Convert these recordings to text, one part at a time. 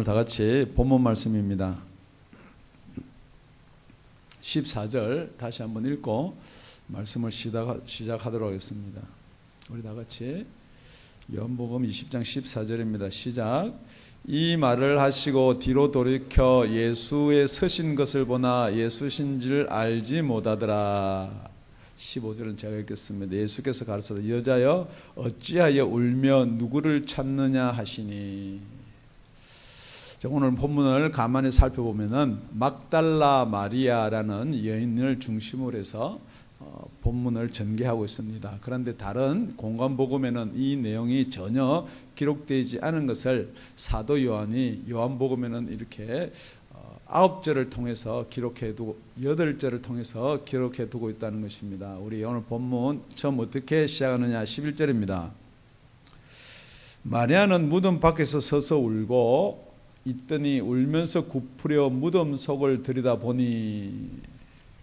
오늘 다 같이 본문 말씀입니다. 14절 다시 한번 읽고 말씀을 시작하도록 하겠습니다. 우리 다 같이 요한복음 20장 14절입니다. 시작. 이 말을 하시고 뒤로 돌이켜 예수의 서신 것을 보나 예수신 줄 알지 못하더라. 15절은 제가 읽겠습니다. 예수께서 가르쳐서 여자여 어찌하여 울며 누구를 찾느냐 하시니. 오늘 본문을 가만히 살펴보면은 막달라 마리아라는 여인을 중심으로 해서 본문을 전개하고 있습니다. 그런데 다른 공관복음에는 이 내용이 전혀 기록되지 않은 것을 사도 요한이 요한복음에는 이렇게 9절을 통해서 기록해두고 8절을 통해서 기록해두고 있다는 것입니다. 우리 오늘 본문 처음 어떻게 시작하느냐 11절입니다. 마리아는 무덤 밖에서 서서 울고 있더니 울면서 굽으려 무덤 속을 들여다보니.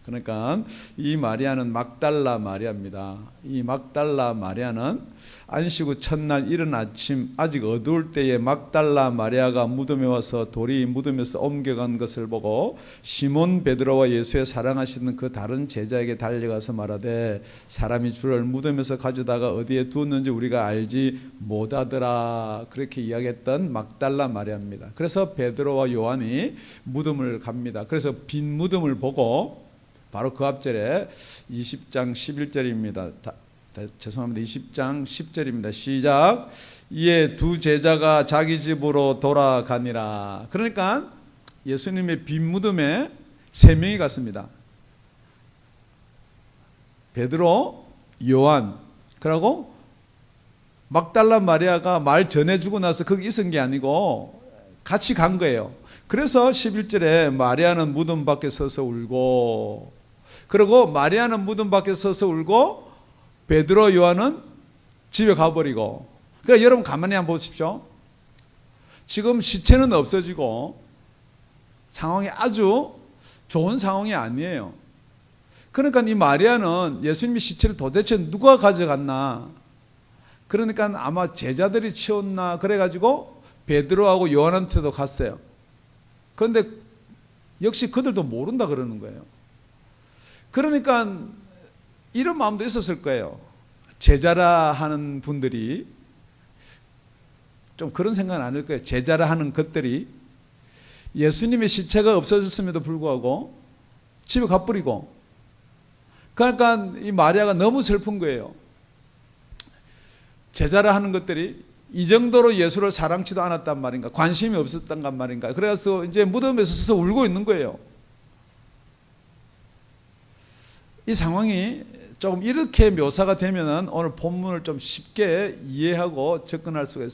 그러니까 이 마리아는 막달라 마리아입니다. 이 막달라 마리아는 안식 후 첫날 이른 아침 아직 어두울 때에 막달라 마리아가 무덤에 와서 돌이 무덤에서 옮겨간 것을 보고 시몬 베드로와 예수의 사랑하시는 그 다른 제자에게 달려가서 말하되 사람이 주를 무덤에서 가져다가 어디에 두었는지 우리가 알지 못하더라. 그렇게 이야기했던 막달라 마리아입니다. 그래서 베드로와 요한이 무덤을 갑니다. 그래서 빈 무덤을 보고 바로 그 앞절에 20장 11절입니다. 죄송합니다. 20장 10절입니다. 시작. 이에 두 제자가 자기 집으로 돌아가니라. 그러니까 예수님의 빈 무덤에 3명이 갔습니다. 베드로, 요한, 그리고 막달라 마리아가 말 전해주고 나서 거기 있은 게 아니고 같이 간 거예요. 그래서 11절에 마리아는 무덤 밖에 서서 울고, 그리고 마리아는 무덤 밖에 서서 울고 베드로 요한은 집에 가버리고. 그러니까 여러분 가만히 한번 보십시오. 지금 시체는 없어지고 상황이 아주 좋은 상황이 아니에요. 그러니까 이 마리아는 예수님의 시체를 도대체 누가 가져갔나. 그러니까 아마 제자들이 치웠나 그래가지고 베드로하고 요한한테도 갔어요. 그런데 역시 그들도 모른다 그러는 거예요. 그러니까 이런 마음도 있었을 거예요. 제자라 하는 분들이 좀 그런 생각은 아닐 거예요. 제자라 하는 것들이 예수님의 시체가 없어졌음에도 불구하고 집에 가버리고. 그러니까 이 마리아가 너무 슬픈 거예요. 제자라 하는 것들이 이 정도로 예수를 사랑치도 않았단 말인가, 관심이 없었단 말인가. 그래서 이제 무덤에서 서서 울고 있는 거예요. 이 상황이 조금 이렇게 묘사가 되면은 오늘 본문을 좀 쉽게 이해하고 접근할 수가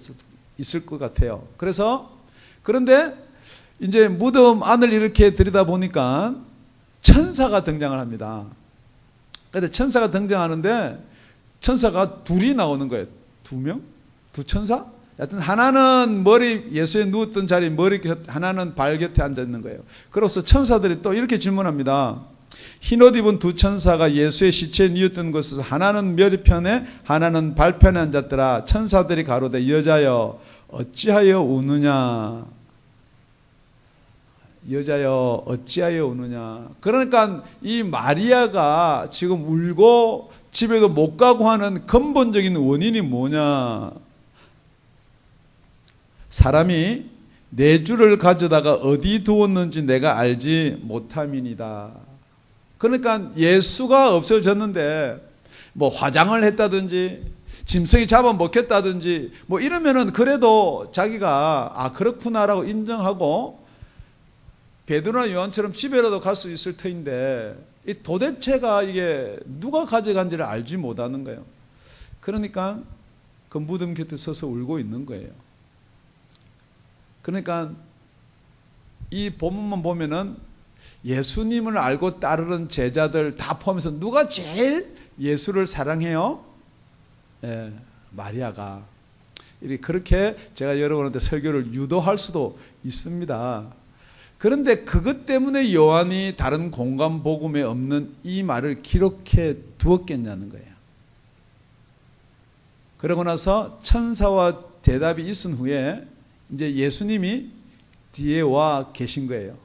있을 것 같아요. 그런데 이제 무덤 안을 이렇게 들여다보니까 천사가 등장을 합니다. 그런데 천사가 등장하는데 천사가 둘이 나오는 거예요. 2명? 2천사? 하여튼 하나는 예수에 누웠던 자리 머리 곁, 하나는 발 곁에 앉아 있는 거예요. 그래서 천사들이 또 이렇게 질문합니다. 흰옷 입은 2 천사가 예수의 시체에 뉘었던 곳에서 하나는 머리편에 하나는 발편에 앉았더라. 천사들이 가로되 여자여 어찌하여 우느냐. 여자여 어찌하여 우느냐. 그러니까 이 마리아가 지금 울고 집에도 못 가고 하는 근본적인 원인이 뭐냐. 사람이 내 주를 가져다가 어디 두었는지 내가 알지 못함이니이다. 그러니까 예수가 없어졌는데 뭐 화장을 했다든지 짐승이 잡아먹혔다든지 뭐 이러면은 그래도 자기가 그렇구나라고 인정하고 베드로나 요한처럼 집에라도 갈 수 있을 터인데 이 도대체가 이게 누가 가져간지를 알지 못하는 거예요. 그러니까 그 무덤 곁에 서서 울고 있는 거예요. 그러니까 이 본문만 보면은 예수님을 알고 따르는 제자들 다 포함해서 누가 제일 예수를 사랑해요? 마리아가. 그렇게 제가 여러분한테 설교를 유도할 수도 있습니다. 그런데 그것 때문에 요한이 다른 공간 복음에 없는 이 말을 기록해 두었겠냐는 거예요. 그러고 나서 천사와 대답이 있은 후에 이제 예수님이 뒤에 와 계신 거예요.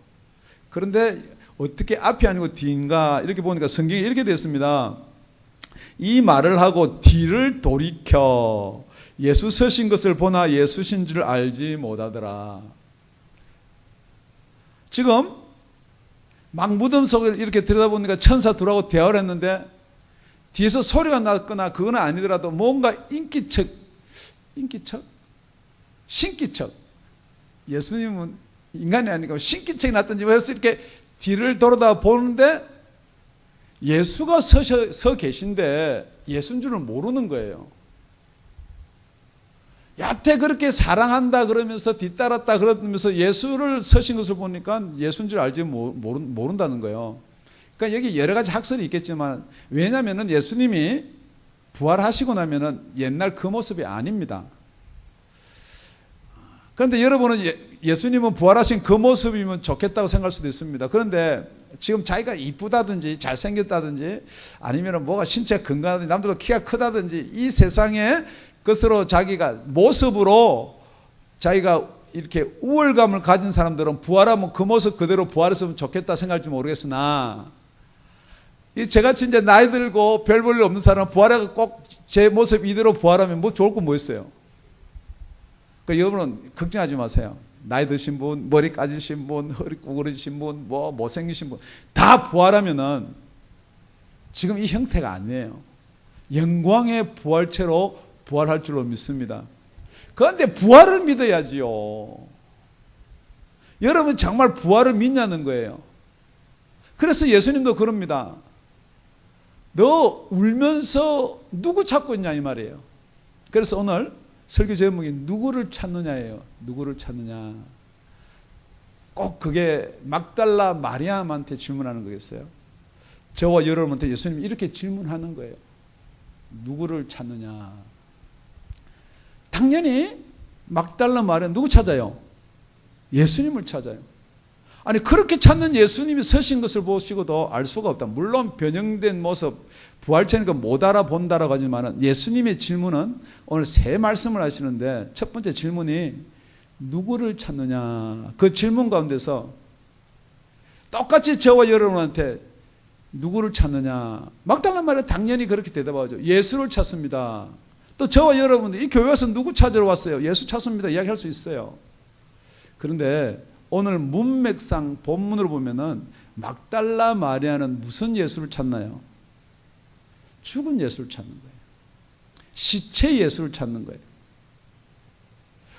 그런데 어떻게 앞이 아니고 뒤인가 이렇게 보니까 성경에 이렇게 되어 있습니다. 이 말을 하고 뒤를 돌이켜 예수 서신 것을 보나 예수신 줄 알지 못하더라. 지금 막 무덤 속을 이렇게 들여다보니까 천사 둘하고 대화를 했는데 뒤에서 소리가 났거나 그건 아니더라도 뭔가 인기척 신기척 예수님은 인간이 아니고 신기척이 났던지 그래서 이렇게 뒤를 돌아다 보는데 예수가 서 계신데 예수인 줄을 모르는 거예요. 여태 그렇게 사랑한다 그러면서 뒤따랐다 그러면서 예수를 서신 것을 보니까 예수인 줄 알지 모른다는 거예요. 그러니까 여기 여러 가지 학설이 있겠지만 왜냐하면 예수님이 부활하시고 나면은 옛날 그 모습이 아닙니다. 그런데 여러분은 예수님은 부활하신 그 모습이면 좋겠다고 생각할 수도 있습니다. 그런데 지금 자기가 이쁘다든지 잘생겼다든지 아니면 뭐가 신체가 건강하든지 남들보다 키가 크다든지 이 세상의 것으로 자기가 모습으로 자기가 이렇게 우월감을 가진 사람들은 부활하면 그 모습 그대로 부활했으면 좋겠다 생각할지 모르겠으나 제같이 이제 나이 들고 별 볼 일 없는 사람은 부활해서 꼭 제 모습 이대로 부활하면 뭐 좋을 거 뭐 있어요. 그러니까 여러분은 걱정하지 마세요. 나이 드신 분, 머리 까지신 분, 허리 구부러지신 분, 뭐 못생기신 분 다 부활하면은 지금 이 형태가 아니에요. 영광의 부활체로 부활할 줄로 믿습니다. 그런데 부활을 믿어야지요. 여러분 정말 부활을 믿냐는 거예요. 그래서 예수님도 그럽니다. 너 울면서 누구 찾고 있냐 이 말이에요. 그래서 오늘 설교 제목이 누구를 찾느냐예요. 누구를 찾느냐. 꼭 그게 막달라 마리암한테 질문하는 거겠어요. 저와 여러분한테 예수님이 이렇게 질문하는 거예요. 누구를 찾느냐. 당연히 막달라 마리암 누구 찾아요? 예수님을 찾아요. 아니 그렇게 찾는 예수님이 서신 것을 보시고도 알 수가 없다. 물론 변형된 모습 부활체니까 못 알아본다라고 하지만 예수님의 질문은 오늘 세 말씀을 하시는데 첫 번째 질문이 누구를 찾느냐. 그 질문 가운데서 똑같이 저와 여러분한테 누구를 찾느냐. 막달라 마리아 당연히 그렇게 대답하죠. 예수를 찾습니다. 또 저와 여러분들 이 교회 와서 누구 찾으러 왔어요? 예수 찾습니다. 이야기할 수 있어요. 그런데 오늘 문맥상 본문으로 보면은 막달라 마리아는 무슨 예수를 찾나요? 죽은 예수를 찾는 거예요. 시체 예수를 찾는 거예요.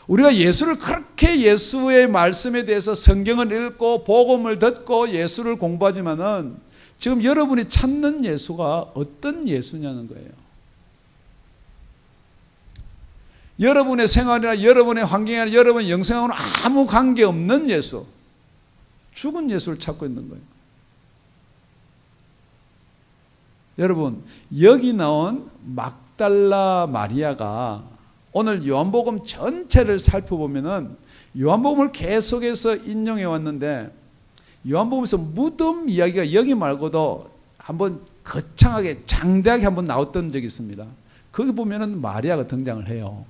우리가 예수를 그렇게 예수의 말씀에 대해서 성경을 읽고 복음을 듣고 예수를 공부하지만은 지금 여러분이 찾는 예수가 어떤 예수냐는 거예요. 여러분의 생활이나 여러분의 환경이나 여러분의 영생하고는 아무 관계없는 예수, 죽은 예수를 찾고 있는 거예요. 여러분 여기 나온 막달라 마리아가 오늘 요한복음 전체를 살펴보면은 요한복음을 계속해서 인용해 왔는데 요한복음에서 무덤 이야기가 여기 말고도 한번 거창하게 장대하게 한번 나왔던 적이 있습니다. 거기 보면은 마리아가 등장을 해요.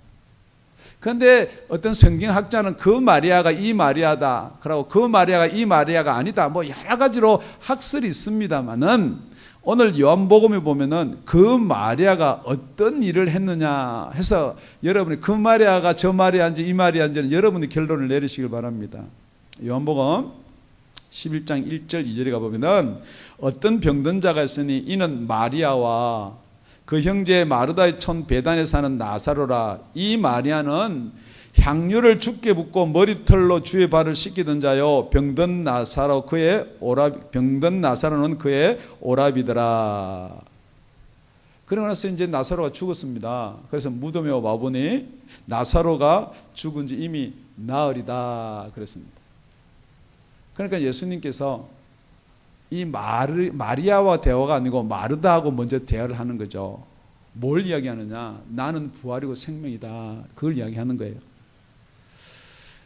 그런데 어떤 성경학자는 그 마리아가 이 마리아다, 그리고 그 마리아가 이 마리아가 아니다, 뭐 여러 가지로 학설이 있습니다만은 오늘 요한복음에 보면은 그 마리아가 어떤 일을 했느냐 해서 여러분이 그 마리아가 저 마리아인지 이 마리아인지는 여러분이 결론을 내리시길 바랍니다. 요한복음 11장 1절 2절에 가보면은 어떤 병든 자가 있으니 이는 마리아와 그 형제 마르다의 촌 베단에 사는 나사로라. 이 마리아는 향유를 죽게 붓고 머리털로 주의 발을 씻기던 자요 병든 나사로는 그의 오라비더라. 그러고 나서 이제 나사로가 죽었습니다. 그래서 무덤에 와보니 나사로가 죽은 지 이미 나흘이다 그랬습니다. 그러니까 예수님께서 이 마리아와 대화가 아니고 마르다하고 먼저 대화를 하는 거죠. 뭘 이야기하느냐? 나는 부활이고 생명이다. 그걸 이야기하는 거예요.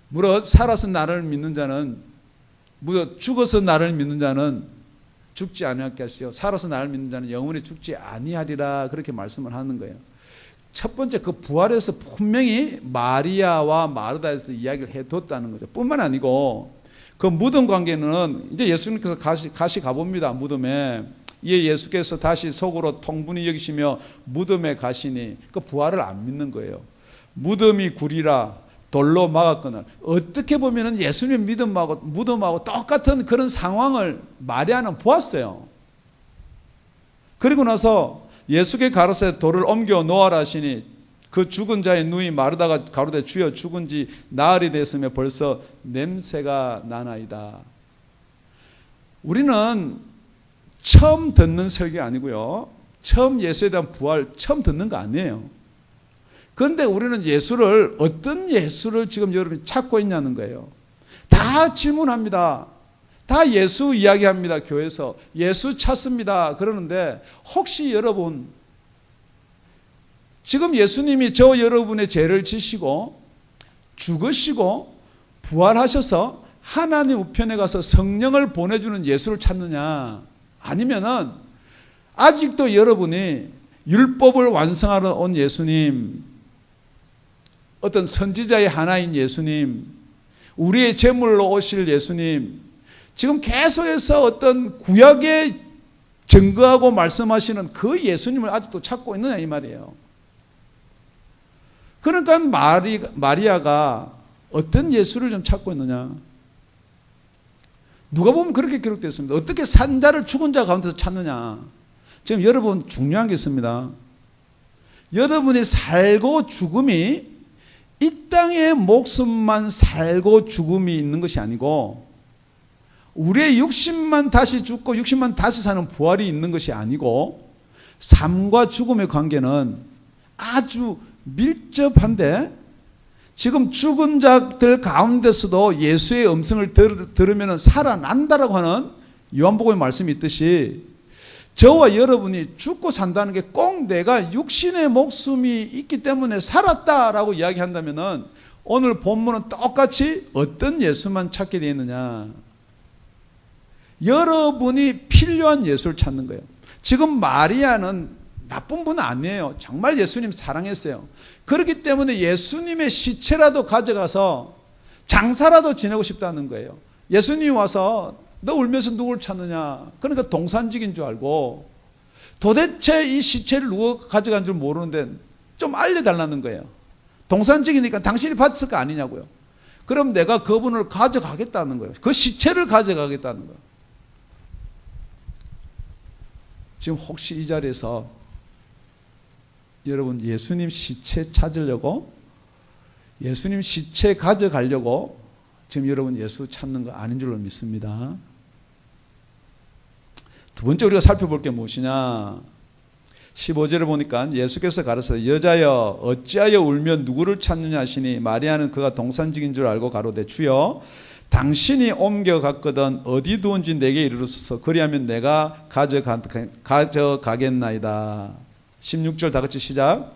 무릇 살아서 나를 믿는 자는, 무릇 죽어서 나를 믿는 자는 죽지 아니하게 하시오. 살아서 나를 믿는 자는 영원히 죽지 아니하리라. 그렇게 말씀을 하는 거예요. 첫 번째 그 부활에서 분명히 마리아와 마르다에서 이야기를 해뒀다는 거죠. 뿐만 아니고 그 무덤 관계는 이제 예수님께서 가시 가봅니다. 무덤에. 이에 예수께서 다시 속으로 통분히 여기시며 무덤에 가시니 그 부활을 안 믿는 거예요. 무덤이 구리라 돌로 막았거늘. 어떻게 보면 예수님 믿음하고 무덤하고 똑같은 그런 상황을 마리아는 보았어요. 그리고 나서 예수께 가로되 돌을 옮겨 놓아라 하시니 그 죽은 자의 누이 마르다가 가로되 주여 죽은 지 나흘이 됐으며 벌써 냄새가 나나이다. 우리는 처음 듣는 설교 아니고요. 처음 예수에 대한 부활 처음 듣는 거 아니에요. 그런데 우리는 예수를 어떤 예수를 지금 여러분이 찾고 있냐는 거예요. 다 질문합니다. 다 예수 이야기합니다. 교회에서 예수 찾습니다. 그러는데 혹시 여러분 지금 예수님이 저 여러분의 죄를 지시고 죽으시고 부활하셔서 하나님 우편에 가서 성령을 보내주는 예수를 찾느냐, 아니면은 아직도 여러분이 율법을 완성하러 온 예수님, 어떤 선지자의 하나인 예수님, 우리의 제물로 오실 예수님, 지금 계속해서 어떤 구약에 증거하고 말씀하시는 그 예수님을 아직도 찾고 있느냐 이 말이에요. 그러니까 마리아가 어떤 예수를 좀 찾고 있느냐. 누가 보면 그렇게 기록되어 있습니다. 어떻게 산 자를 죽은 자 가운데서 찾느냐. 지금 여러분 중요한 게 있습니다. 여러분이 살고 죽음이 이 땅의 목숨만 살고 죽음이 있는 것이 아니고 우리의 육신만 다시 죽고 육신만 다시 사는 부활이 있는 것이 아니고 삶과 죽음의 관계는 아주 밀접한데 지금 죽은 자들 가운데서도 예수의 음성을 들으면 살아난다라고 하는 요한복음의 말씀이 있듯이 저와 여러분이 죽고 산다는 게 꼭 내가 육신의 목숨이 있기 때문에 살았다라고 이야기한다면 오늘 본문은 똑같이 어떤 예수만 찾게 되어 있느냐. 여러분이 필요한 예수를 찾는 거예요. 지금 마리아는 나쁜 분은 아니에요. 정말 예수님 사랑했어요. 그렇기 때문에 예수님의 시체라도 가져가서 장사라도 지내고 싶다는 거예요. 예수님이 와서 너 울면서 누굴 찾느냐. 그러니까 동산직인 줄 알고 도대체 이 시체를 누가 가져간 줄 모르는데 좀 알려달라는 거예요. 동산직이니까 당신이 받았을 거 아니냐고요. 그럼 내가 그분을 가져가겠다는 거예요. 그 시체를 가져가겠다는 거예요. 지금 혹시 이 자리에서 여러분 예수님 시체 찾으려고, 예수님 시체 가져가려고 지금 여러분 예수 찾는 거 아닌 줄로 믿습니다. 두 번째 우리가 살펴볼 게 무엇이냐. 15절을 보니까 예수께서 가르쳐 여자여 어찌하여 울며 누구를 찾느냐 하시니 마리아는 그가 동산직인 줄 알고 가로되 주여 당신이 옮겨갔거든 어디 두은지 내게 이르소서 그리하면 내가 가져가겠나이다. 16절 다 같이 시작.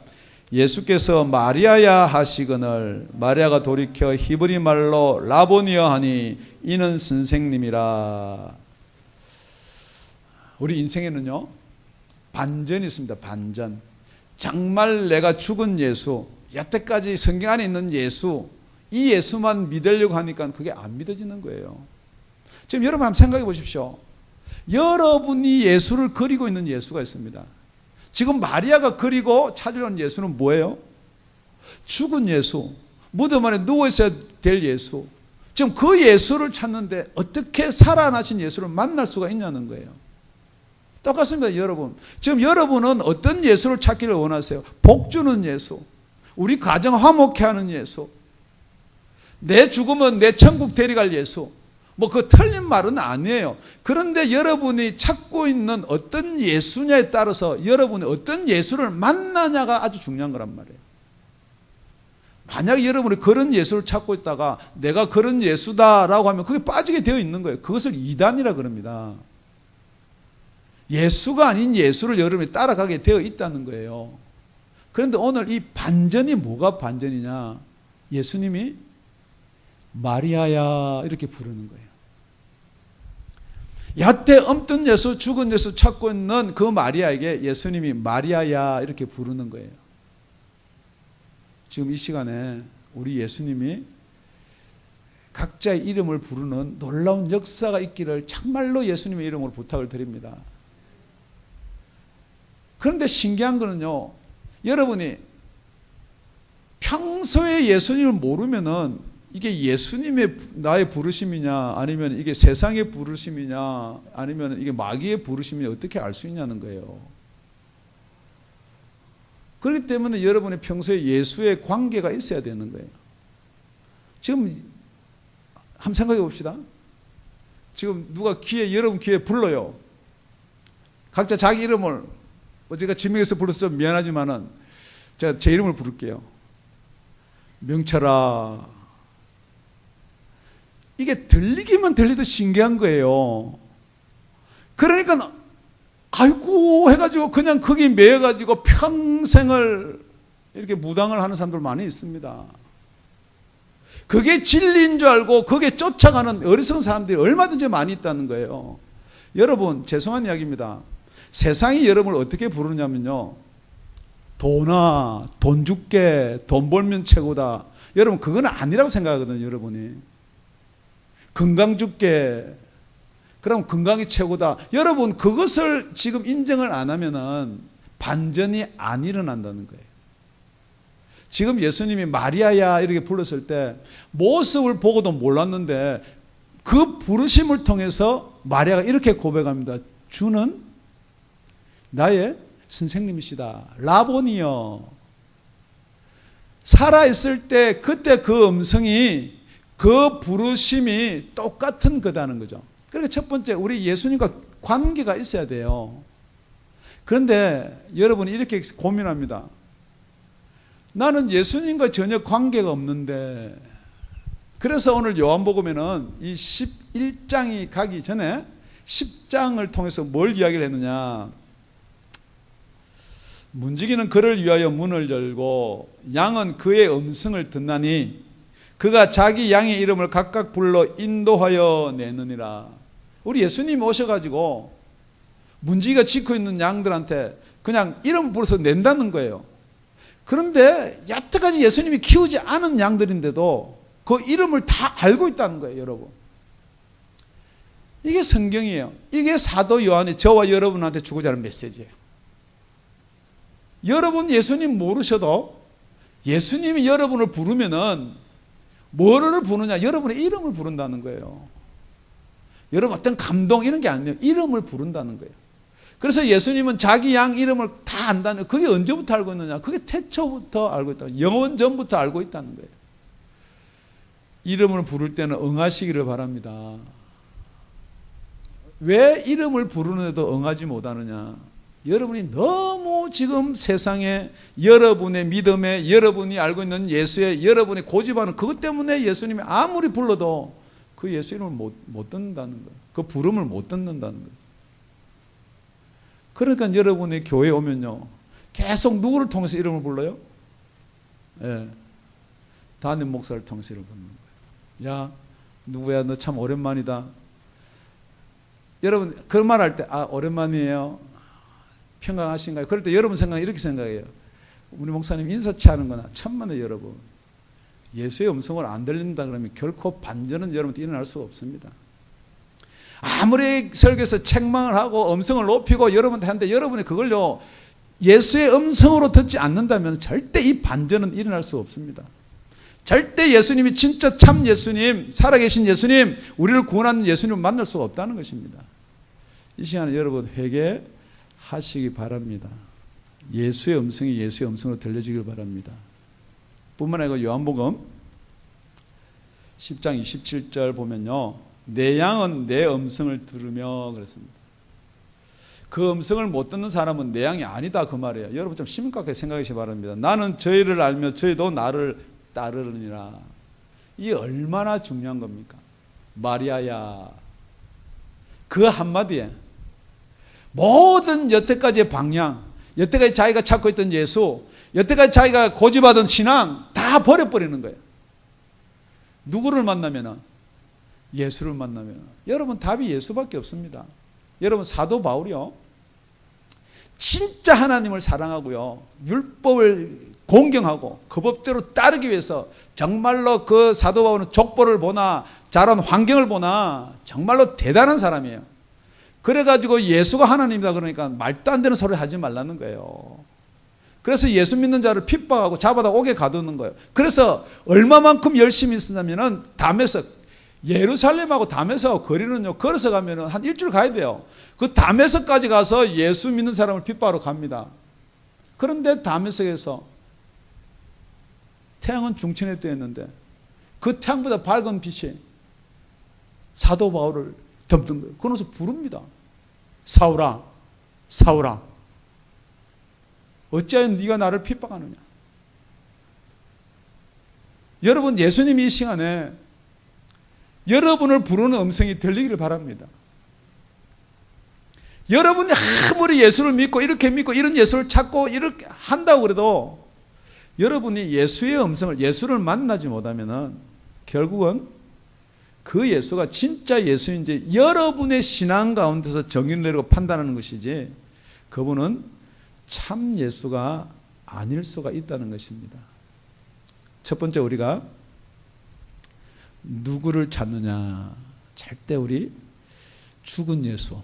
예수께서 마리아야 하시거늘 마리아가 돌이켜 히브리 말로 라보니여 하니 이는 선생님이라. 우리 인생에는요 반전이 있습니다. 반전. 정말 내가 죽은 예수, 여태까지 성경 안에 있는 예수, 이 예수만 믿으려고 하니까 그게 안 믿어지는 거예요. 지금 여러분 한번 생각해 보십시오. 여러분이 예수를 그리고 있는 예수가 있습니다. 지금 마리아가 그리고 찾으려는 예수는 뭐예요? 죽은 예수, 무덤 안에 누워있어야 될 예수. 지금 그 예수를 찾는데 어떻게 살아나신 예수를 만날 수가 있냐는 거예요. 똑같습니다. 여러분. 지금 여러분은 어떤 예수를 찾기를 원하세요? 복 주는 예수, 우리 가정 화목케 하는 예수, 내 죽으면 내 천국 데려갈 예수, 뭐 그 틀린 말은 아니에요. 그런데 여러분이 찾고 있는 어떤 예수냐에 따라서 여러분이 어떤 예수를 만나냐가 아주 중요한 거란 말이에요. 만약 여러분이 그런 예수를 찾고 있다가 내가 그런 예수다라고 하면 그게 빠지게 되어 있는 거예요. 그것을 이단이라 그럽니다. 예수가 아닌 예수를 여러분이 따라가게 되어 있다는 거예요. 그런데 오늘 이 반전이 뭐가 반전이냐. 예수님이 마리아야 이렇게 부르는 거예요. 여태 없던 예수, 죽은 예수 찾고 있는 그 마리아에게 예수님이 마리아야 이렇게 부르는 거예요. 지금 이 시간에 우리 예수님이 각자의 이름을 부르는 놀라운 역사가 있기를 정말로 예수님의 이름으로 부탁을 드립니다. 그런데 신기한 거는요, 여러분이 평소에 예수님을 모르면은 이게 예수님의 나의 부르심이냐, 아니면 이게 세상의 부르심이냐, 아니면 이게 마귀의 부르심이냐, 어떻게 알 수 있냐는 거예요. 그렇기 때문에 여러분이 평소에 예수의 관계가 있어야 되는 거예요. 지금 한번 생각해 봅시다. 지금 누가 여러분 귀에 불러요. 각자 자기 이름을, 제가 지명해서 불러서 미안하지만은 제가 제 이름을 부를게요. 명철아. 이게 들리기만 들리도 신기한 거예요. 그러니까 아이고 해가지고 그냥 거기 매여가지고 평생을 이렇게 무당을 하는 사람들 많이 있습니다. 그게 진리인 줄 알고 거기에 쫓아가는 어리석은 사람들이 얼마든지 많이 있다는 거예요. 여러분, 죄송한 이야기입니다. 세상이 여러분을 어떻게 부르냐면요, 돈아, 돈 줄게, 돈 벌면 최고다. 여러분, 그건 아니라고 생각하거든요. 여러분이 건강 줄게, 그럼 건강이 최고다. 여러분, 그것을 지금 인정을 안 하면은 반전이 안 일어난다는 거예요. 지금 예수님이 마리아야 이렇게 불렀을 때 모습을 보고도 몰랐는데 그 부르심을 통해서 마리아가 이렇게 고백합니다. 주는 나의 선생님이시다. 라보니여. 살아있을 때 그때 그 음성이, 그 부르심이 똑같은 거다는 거죠. 그러니까 첫 번째, 우리 예수님과 관계가 있어야 돼요. 그런데 여러분이 이렇게 고민합니다. 나는 예수님과 전혀 관계가 없는데, 그래서 오늘 요한복음에는 이 11장이 가기 전에 10장을 통해서 뭘 이야기를 했느냐. 문지기는 그를 위하여 문을 열고 양은 그의 음성을 듣나니 그가 자기 양의 이름을 각각 불러 인도하여 내느니라. 우리 예수님이 오셔가지고 문지기가 지키고 있는 양들한테 그냥 이름 불러서 낸다는 거예요. 그런데 여태까지 예수님이 키우지 않은 양들인데도 그 이름을 다 알고 있다는 거예요, 여러분. 이게 성경이에요. 이게 사도 요한이 저와 여러분한테 주고자 하는 메시지예요. 여러분 예수님 모르셔도 예수님이 여러분을 부르면은 뭐를 부르냐? 여러분의 이름을 부른다는 거예요. 여러분 어떤 감동 이런 게 아니에요. 이름을 부른다는 거예요. 그래서 예수님은 자기 양 이름을 다 안다는, 그게 언제부터 알고 있느냐? 그게 태초부터 알고 있다. 영원 전부터 알고 있다는 거예요. 이름을 부를 때는 응하시기를 바랍니다. 왜 이름을 부르는데도 응하지 못하느냐? 여러분이 너무 지금 세상에 여러분의 믿음에, 여러분이 알고 있는 예수에 여러분이 고집하는 그것 때문에 예수님이 아무리 불러도 그 예수 이름을 못 듣는다는 거예요. 그 부름을 못 듣는다는 거예요. 그러니까 여러분이 교회에 오면요, 계속 누구를 통해서 이름을 불러요? 예, 담임 목사를 통해서 이름을 부르는 거예요. 야, 누구야, 너 참 오랜만이다. 여러분 그 말 할 때, 아, 오랜만이에요, 평강하신가요? 그럴 때 여러분 생각은 이렇게 생각해요. 우리 목사님 인사치 하는구나. 천만에 여러분, 예수의 음성을 안 들린다 그러면 결코 반전은 여러분한테 일어날 수가 없습니다. 아무리 설교에서 책망을 하고 음성을 높이고 여러분한테 하는데 여러분이 그걸요 예수의 음성으로 듣지 않는다면 절대 이 반전은 일어날 수 없습니다. 절대 예수님이 진짜 참 예수님, 살아계신 예수님, 우리를 구원하는 예수님을 만날 수가 없다는 것입니다. 이 시간에 여러분 회개하시기 바랍니다. 예수의 음성이 예수의 음성으로 들려지길 바랍니다. 뿐만 아니라 요한복음 10장 27절 보면요, 내 양은 내 음성을 들으며 그랬습니다. 그 음성을 못 듣는 사람은 내 양이 아니다 그 말이에요. 여러분 좀 심각하게 생각하시기 바랍니다. 나는 저희를 알며 저희도 나를 따르느니라. 이게 얼마나 중요한 겁니까? 마리아야, 그 한마디에 모든 여태까지의 방향, 여태까지 자기가 찾고 있던 예수, 여태까지 자기가 고집하던 신앙 다 버려버리는 거예요. 누구를 만나면? 예수를 만나면. 여러분 답이 예수밖에 없습니다. 여러분 사도 바울이요, 진짜 하나님을 사랑하고요, 율법을 공경하고 그 법대로 따르기 위해서 정말로 그 사도 바울은 족보를 보나 자란 환경을 보나 정말로 대단한 사람이에요. 그래가지고 예수가 하나님이다 그러니까 말도 안 되는 소리 하지 말라는 거예요. 그래서 예수 믿는 자를 핍박하고 잡아다 옥에 가두는 거예요. 그래서 얼마만큼 열심히 있었냐면은 다메섹, 예루살렘하고 다메섹하고 거리는요, 걸어서 가면은 한 일주일 가야 돼요. 그 다메섹까지 가서 예수 믿는 사람을 핍박하러 갑니다. 그런데 다메섹에서 태양은 중천에 떠 있는데 그 태양보다 밝은 빛이 사도 바울을 덮는 거예요. 그러면서 부릅니다. 사울아, 사울아, 어찌하여 네가 나를 핍박하느냐. 여러분, 예수님이 이 시간에 여러분을 부르는 음성이 들리기를 바랍니다. 여러분이 아무리 예수를 믿고 이렇게 믿고 이런 예수를 찾고 이렇게 한다고 그래도 여러분이 예수의 음성을, 예수를 만나지 못하면은 결국은 그 예수가 진짜 예수인지 여러분의 신앙 가운데서 정의를 내리고 판단하는 것이지 그분은 참 예수가 아닐 수가 있다는 것입니다. 첫 번째, 우리가 누구를 찾느냐. 절대 우리 죽은 예수,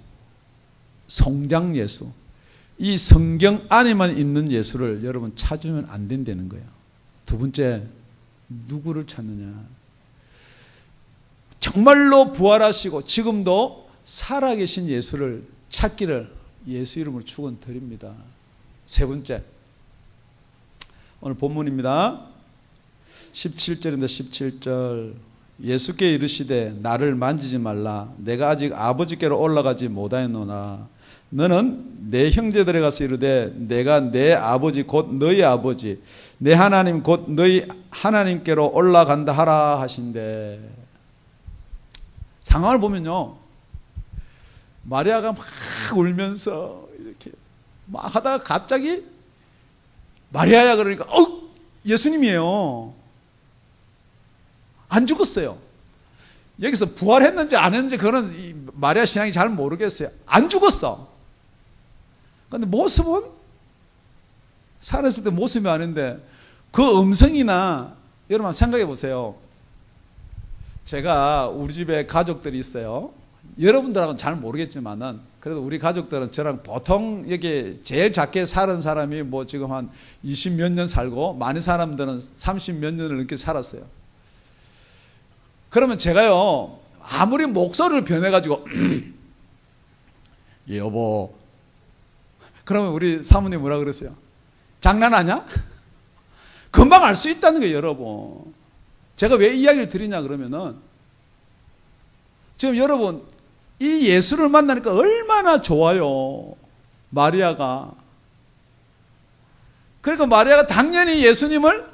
성장 예수, 이 성경 안에만 있는 예수를 여러분 찾으면 안 된다는 거예요. 두 번째, 누구를 찾느냐. 정말로 부활하시고 지금도 살아계신 예수를 찾기를 예수 이름으로 축원드립니다. 세 번째, 오늘 본문입니다. 17절인데 17절, 예수께 이르시되 나를 만지지 말라. 내가 아직 아버지께로 올라가지 못하였노라. 너는 내 형제들에 가서 이르되 내가 내 아버지 곧 너희 아버지 내 하나님 곧 너희 하나님께로 올라간다 하라 하신대. 상황을 보면요, 마리아가 막 울면서 이렇게 막 하다가 갑자기 마리아야 그러니까 예수님이에요. 안 죽었어요. 여기서 부활했는지 안 했는지 그거는 마리아 신앙이 잘 모르겠어요. 안 죽었어. 그런데 모습은 살았을 때 모습이 아닌데 그 음성이나, 여러분 생각해 보세요. 제가 우리 집에 가족들이 있어요. 여러분들하고는 잘 모르겠지만은 그래도 우리 가족들은 저랑 보통 여기 제일 작게 사는 사람이 뭐 지금 한 20 몇 년 살고 많은 사람들은 30 몇 년을 넘게 살았어요. 그러면 제가요, 아무리 목소리를 변해가지고 여보, 그러면 우리 사모님 뭐라 그랬어요? 장난하냐? 금방 알 수 있다는 거예요, 여러분. 제가 왜 이야기를 드리냐 그러면은 지금 여러분 이 예수를 만나니까 얼마나 좋아요, 마리아가. 그러니까 마리아가 당연히 예수님을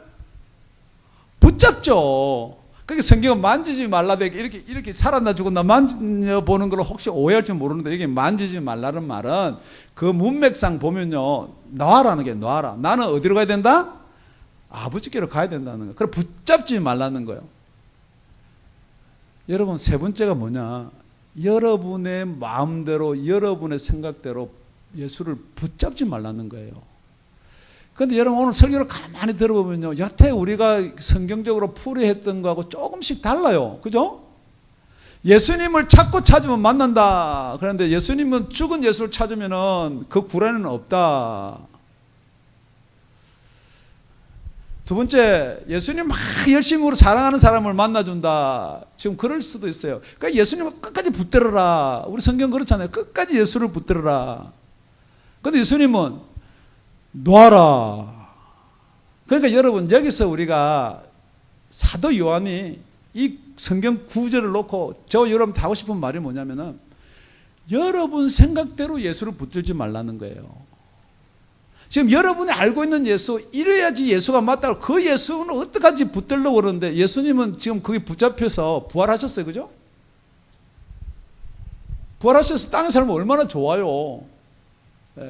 붙잡죠. 그렇게 성경은 만지지 말라 이렇게 살았나 죽었나 만져보는 걸 혹시 오해할지 모르는데, 여기 만지지 말라는 말은 그 문맥상 보면요, 놔라는 게 놔라. 나는 어디로 가야 된다? 아버지께로 가야 된다는 거예요. 그럼 붙잡지 말라는 거예요. 여러분, 세 번째가 뭐냐? 여러분의 마음대로 여러분의 생각대로 예수를 붙잡지 말라는 거예요. 그런데 여러분, 오늘 설교를 가만히 들어보면요, 여태 우리가 성경적으로 풀이했던 거하고 조금씩 달라요. 그죠? 예수님을 찾으면 만난다. 그런데 예수님은 죽은 예수를 찾으면은 그 구원은 없다. 두 번째, 예수님 막 열심히 사랑하는 사람을 만나준다. 지금 그럴 수도 있어요. 그러니까 예수님을 끝까지 붙들어라. 우리 성경 그렇잖아요. 끝까지 예수를 붙들어라. 그런데 예수님은 놔라. 그러니까 여러분, 여기서 우리가 사도 요한이 이 성경 구절을 놓고 저 여러분한테 하고 싶은 말이 뭐냐면은 여러분 생각대로 예수를 붙들지 말라는 거예요. 지금 여러분이 알고 있는 예수, 이래야지 예수가 맞다고, 그 예수는 어떡하지 붙들려고 그러는데 예수님은 지금 거기 붙잡혀서 부활하셨어요. 그죠? 부활하셔서 땅에 살면 얼마나 좋아요.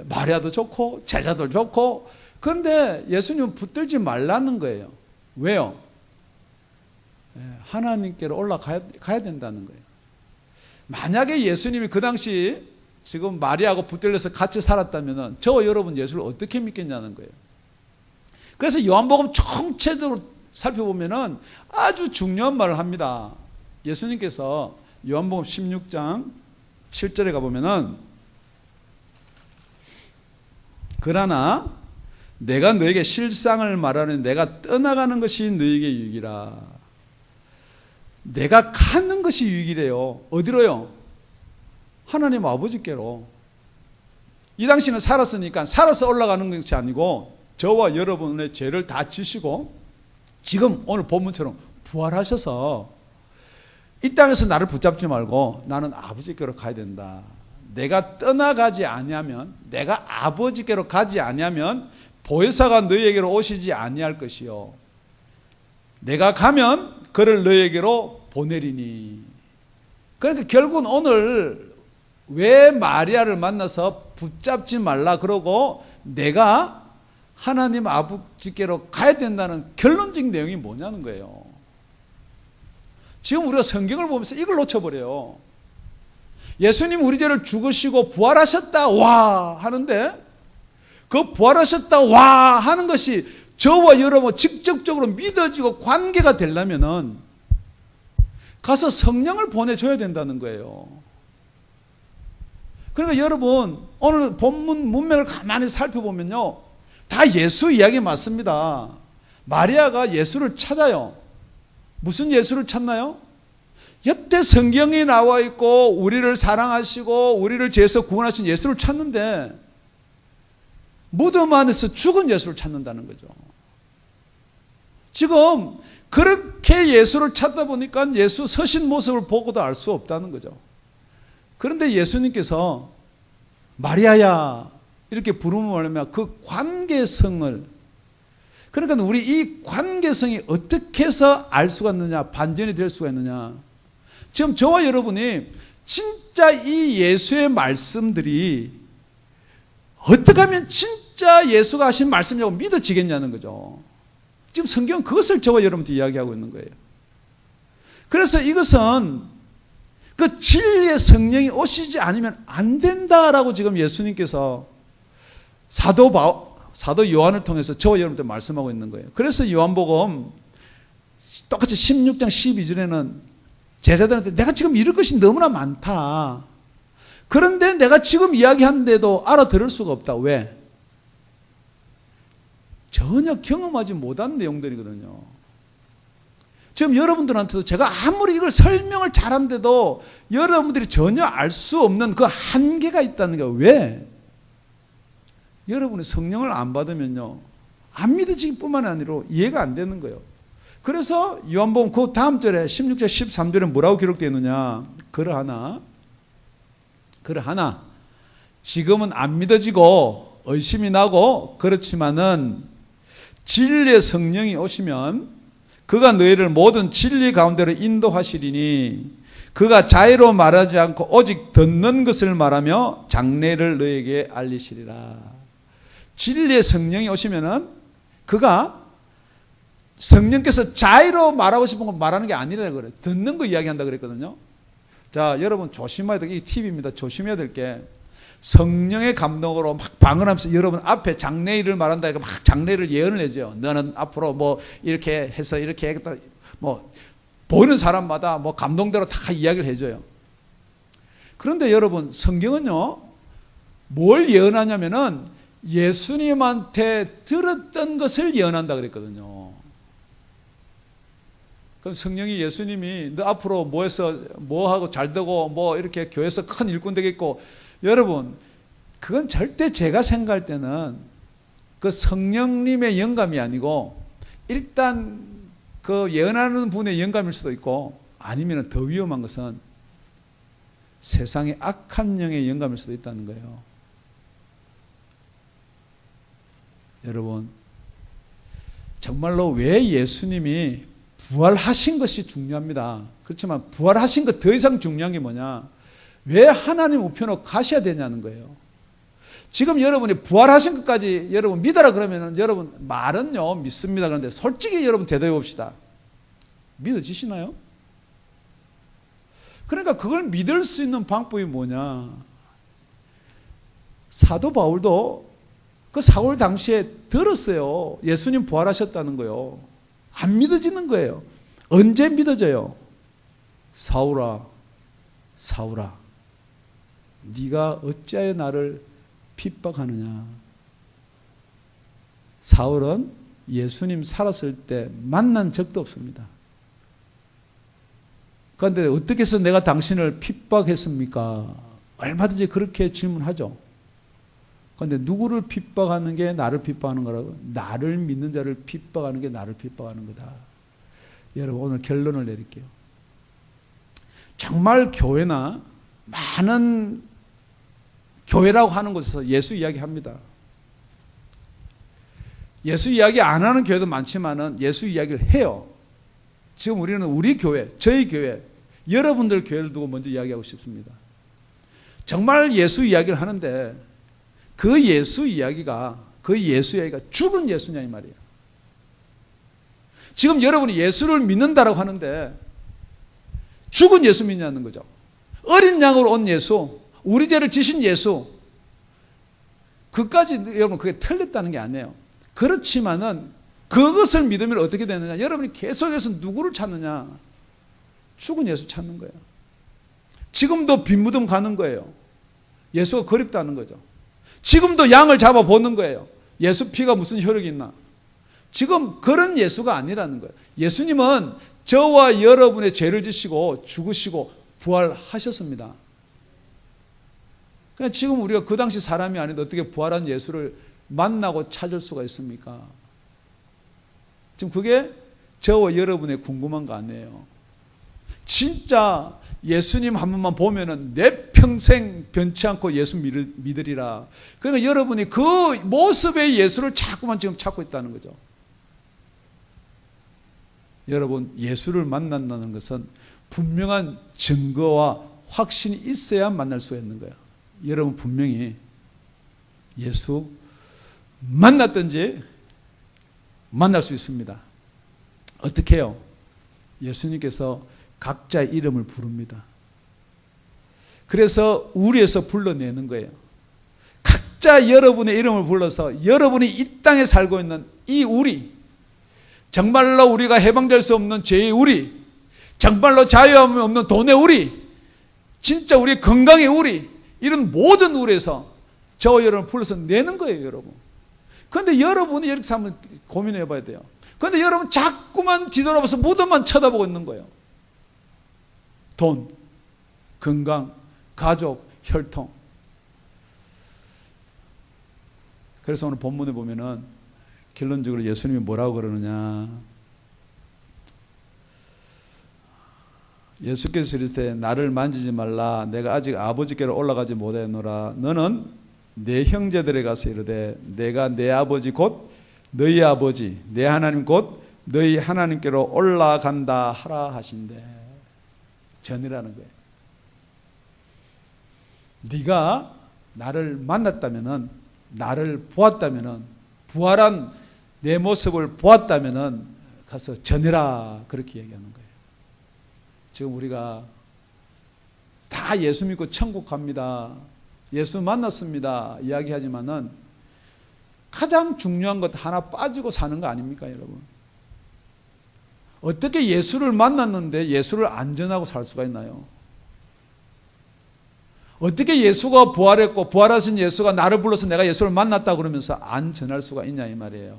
마리아도 좋고 제자들 좋고. 그런데 예수님은 붙들지 말라는 거예요. 왜요? 하나님께로 올라가야 된다는 거예요. 만약에 예수님이 그 당시 지금 마리아하고 붙들려서 같이 살았다면 저와 여러분 예수를 어떻게 믿겠냐는 거예요. 그래서 요한복음 총체적으로 살펴보면은 아주 중요한 말을 합니다. 예수님께서 요한복음 16장 7절에 가보면은 그러나 내가 너에게 실상을 말하는 내가 떠나가는 것이 너에게 유익이라. 내가 가는 것이 유익이래요. 어디로요? 하나님 아버지께로. 이 당시는 살았으니까 살아서 올라가는 것이 아니고 저와 여러분의 죄를 다 지시고 지금 오늘 본문처럼 부활하셔서 이 땅에서 나를 붙잡지 말고 나는 아버지께로 가야 된다. 내가 떠나가지 아니하면, 내가 아버지께로 가지 아니하면 보혜사가 너희에게로 오시지 아니할 것이요 내가 가면 그를 너희에게로 보내리니. 그러니까 결국은 오늘 왜 마리아를 만나서 붙잡지 말라 그러고 내가 하나님 아버지께로 가야 된다는 결론적인 내용이 뭐냐는 거예요. 지금 우리가 성경을 보면서 이걸 놓쳐버려요. 예수님 우리 죄를 죽으시고 부활하셨다 와 하는데 그 부활하셨다 와 하는 것이 저와 여러분 직접적으로 믿어지고 관계가 되려면은 가서 성령을 보내줘야 된다는 거예요. 그러니까 여러분 오늘 본문 문맥을 가만히 살펴보면요 다 예수 이야기 맞습니다. 마리아가 예수를 찾아요. 무슨 예수를 찾나요? 여태 성경에 나와 있고 우리를 사랑하시고 우리를 죄에서 구원하신 예수를 찾는데 무덤 안에서 죽은 예수를 찾는다는 거죠. 지금 그렇게 예수를 찾다 보니까 예수 서신 모습을 보고도 알 수 없다는 거죠. 그런데 예수님께서 마리아야 이렇게 부르면 그 관계성을, 그러니까 우리 이 관계성이 어떻게 해서 알 수가 있느냐, 반전이 될 수가 있느냐. 지금 저와 여러분이 진짜 이 예수의 말씀들이 어떻게 하면 진짜 예수가 하신 말씀이라고 믿어지겠냐는 거죠. 지금 성경은 그것을 저와 여러분한테 이야기하고 있는 거예요. 그래서 이것은 그 진리의 성령이 오시지 않으면 안 된다라고 지금 예수님께서 사도 요한을 통해서 저와 여러분한테 말씀하고 있는 거예요. 그래서 요한복음 똑같이 16장 12절에는 제자들한테 내가 지금 이럴 것이 너무나 많다. 그런데 내가 지금 이야기하는데도 알아들을 수가 없다. 왜? 전혀 경험하지 못한 내용들이거든요. 지금 여러분들한테도 제가 아무리 이걸 설명을 잘하는데도 여러분들이 전혀 알 수 없는 그 한계가 있다는 게 왜? 여러분이 성령을 안 받으면요 안 믿어지기 뿐만 아니라 이해가 안 되는 거예요. 그래서 요한복음 그 다음 절에 16절 13절에 뭐라고 기록되어 있느냐. 그러하나 지금은 안 믿어지고 의심이 나고 그렇지만은 진리의 성령이 오시면 그가 너희를 모든 진리 가운데로 인도하시리니 그가 자의로 말하지 않고 오직 듣는 것을 말하며 장래를 너희에게 알리시리라. 진리의 성령이 오시면은 그가 성령께서 자의로 말하고 싶은 거 말하는 게 아니라 그래요. 듣는 거 이야기한다 그랬거든요. 자, 여러분 조심해야 될 게 이 팁입니다. 조심해야 될 게 성령의 감동으로 막 방언하면서 여러분 앞에 장래일을 말한다 해서 막 장래를 예언을 해줘요. 너는 앞으로 뭐 이렇게 해서 이렇게 하겠다. 뭐 보는 사람마다 뭐 감동대로 다 이야기를 해줘요. 그런데 여러분 성경은요 뭘 예언하냐면은 예수님한테 들었던 것을 예언한다 그랬거든요. 그럼 성령이 예수님이 너 앞으로 뭐 해서 뭐 하고 잘 되고 뭐 이렇게 교회에서 큰 일꾼 되겠고, 여러분 그건 절대 제가 생각할 때는 그 성령님의 영감이 아니고 일단 그 예언하는 분의 영감일 수도 있고 아니면 더 위험한 것은 세상의 악한 영의 영감일 수도 있다는 거예요. 여러분 정말로 왜 예수님이 부활하신 것이 중요합니다. 그렇지만 부활하신 것 더 이상 중요한 게 뭐냐? 왜 하나님 우편으로 가셔야 되냐는 거예요. 지금 여러분이 부활하신 것까지 여러분 믿어라 그러면은 여러분 말은요 믿습니다. 그런데 솔직히 여러분 대답해 봅시다. 믿어지시나요? 그러니까 그걸 믿을 수 있는 방법이 뭐냐? 사도 바울도 그 사울 당시에 들었어요. 예수님 부활하셨다는 거요. 안 믿어지는 거예요. 언제 믿어져요? 사울아, 사울아, 네가 어찌하여 나를 핍박하느냐. 사울은 예수님 살았을 때 만난 적도 없습니다. 그런데 어떻게 해서 내가 당신을 핍박했습니까? 얼마든지 그렇게 질문하죠. 그런데 누구를 핍박하는 게 나를 핍박하는 거라고? 나를 믿는 자를 핍박하는 게 나를 핍박하는 거다. 여러분, 오늘 결론을 내릴게요. 정말 교회나 많은 교회라고 하는 곳에서 예수 이야기합니다. 예수 이야기 안 하는 교회도 많지만은 예수 이야기를 해요. 지금 우리는 우리 교회, 저희 교회, 여러분들 교회를 두고 먼저 이야기하고 싶습니다. 정말 예수 이야기를 하는데 그 예수 이야기가 죽은 예수냐 이 말이에요. 지금 여러분이 예수를 믿는다라고 하는데 죽은 예수 믿냐는 거죠. 어린 양으로 온 예수, 우리 죄를 지신 예수, 그까지 여러분 그게 틀렸다는 게 아니에요. 그렇지만은 그것을 믿으면 어떻게 되느냐? 여러분이 계속해서 누구를 찾느냐? 죽은 예수 찾는 거예요. 지금도 빈무덤 가는 거예요. 예수가 그립다는 거죠. 지금도 양을 잡아 보는 거예요. 예수 피가 무슨 효력이 있나? 지금 그런 예수가 아니라는 거예요. 예수님은 저와 여러분의 죄를 지시고 죽으시고 부활하셨습니다. 그냥 지금 우리가 그 당시 사람이 아닌데 어떻게 부활한 예수를 만나고 찾을 수가 있습니까? 지금 그게 저와 여러분의 궁금한 거 아니에요. 진짜 예수님 한 번만 보면은 내 평생 변치 않고 예수 믿으리라. 그러니까 여러분이 그 모습의 예수를 자꾸만 지금 찾고 있다는 거죠. 여러분, 예수를 만난다는 것은 분명한 증거와 확신이 있어야 만날 수 있는 거예요. 여러분 분명히 예수 만났든지 만날 수 있습니다. 어떻게 해요? 예수님께서 각자의 이름을 부릅니다. 그래서 우리에서 불러내는 거예요. 각자 여러분의 이름을 불러서 여러분이 이 땅에 살고 있는 이 우리, 정말로 우리가 해방될 수 없는 죄의 우리, 정말로 자유함이 없는 돈의 우리, 진짜 우리 건강의 우리, 이런 모든 우리에서 저와 여러분을 불러서 내는 거예요, 여러분. 그런데 여러분이 이렇게 한번 고민해 봐야 돼요. 그런데 여러분 자꾸만 뒤돌아봐서 무덤만 쳐다보고 있는 거예요. 돈, 건강, 가족, 혈통. 그래서 오늘 본문에 보면은 결론적으로 예수님이 뭐라고 그러느냐. 예수께서 이르실 때 나를 만지지 말라. 내가 아직 아버지께로 올라가지 못하노라. 너는 내 형제들에 가서 이르되 내가 내 아버지 곧 너희 아버지 내 하나님 곧 너희 하나님께로 올라간다 하라 하신대. 전이라는 거예요. 네가 나를 만났다면은, 나를 보았다면은, 부활한 내 모습을 보았다면은 가서 전해라, 그렇게 얘기하는 거예요. 지금 우리가 다 예수 믿고 천국 갑니다, 예수 만났습니다 이야기하지만은 가장 중요한 것 하나 빠지고 사는 거 아닙니까, 여러분? 어떻게 예수를 만났는데 예수를 안 전하고 살 수가 있나요? 어떻게 예수가 부활했고 부활하신 예수가 나를 불러서 내가 예수를 만났다 그러면서 안 전할 수가 있냐 이 말이에요.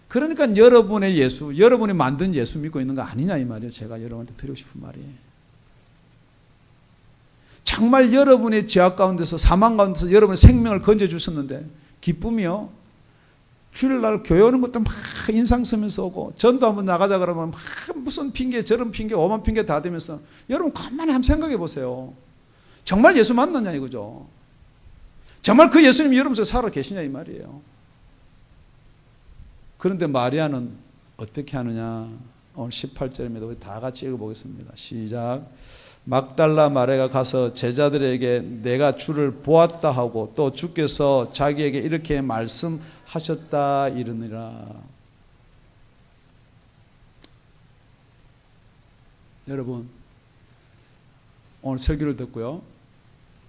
그러니까 여러분의 예수, 여러분이 만든 예수 믿고 있는 거 아니냐 이 말이에요. 제가 여러분한테 드리고 싶은 말이에요. 정말 여러분의 죄악 가운데서, 사망 가운데서 여러분의 생명을 건져주셨는데 기쁨이요. 주일날 교회 오는 것도 막 인상 쓰면서 오고, 전도 한번 나가자 그러면 막 무슨 핑계 저런 핑계 오만 핑계 다 대면서, 여러분 가만히 한번 생각해 보세요. 정말 예수 만났냐 이거죠. 정말 그 예수님이 여러분 속에 살아 계시냐 이 말이에요. 그런데 마리아는 어떻게 하느냐. 오늘 18절입니다. 우리 다 같이 읽어보겠습니다. 시작. 막달라 마리아가 가서 제자들에게 내가 주를 보았다 하고 또 주께서 자기에게 이렇게 말씀하셨다 이르니라. 여러분 오늘 설교를 듣고요,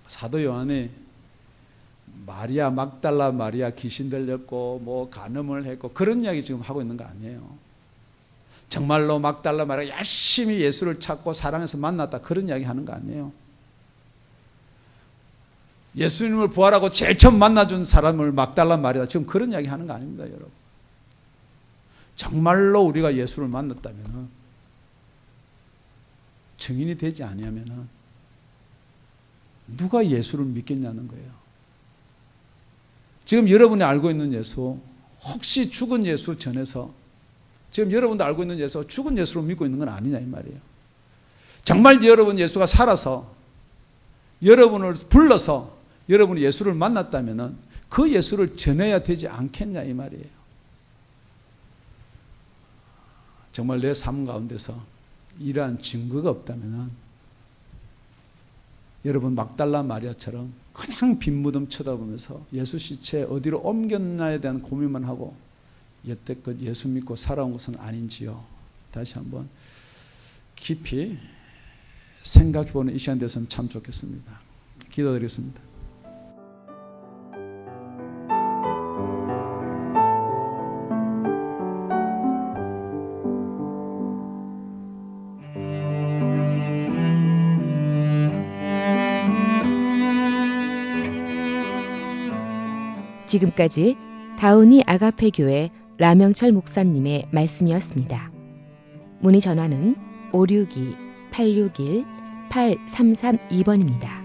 사도 요한이 마리아 막달라 마리아 귀신 들렸고 뭐 간음을 했고 그런 이야기 지금 하고 있는 거 아니에요. 정말로 막달라 마리아 열심히 예수를 찾고 사랑해서 만났다 그런 이야기 하는 거 아니에요. 예수님을 부활하고 제일 처음 만나준 사람을 막달라 마리아 지금 그런 이야기 하는 거 아닙니다, 여러분. 정말로 우리가 예수를 만났다면 증인이 되지 아니하면 누가 예수를 믿겠냐는 거예요. 지금 여러분이 알고 있는 예수, 혹시 죽은 예수 전해서 지금 여러분도 알고 있는 예수, 죽은 예수를 믿고 있는 건 아니냐 이 말이에요. 정말 여러분 예수가 살아서 여러분을 불러서 여러분이 예수를 만났다면 그 예수를 전해야 되지 않겠냐 이 말이에요. 정말 내 삶 가운데서 이러한 증거가 없다면 여러분 막달라 마리아처럼 그냥 빈 무덤 쳐다보면서 예수 시체 어디로 옮겼나에 대한 고민만 하고 여태껏 예수 믿고 살아온 것은 아닌지요. 다시 한번 깊이 생각해보는 이 시간 됐으면 참 좋겠습니다. 기도드리겠습니다. 지금까지 다운이 아가페 교회 라명철 목사님의 말씀이었습니다. 문의 전화는 562-861-8332번입니다.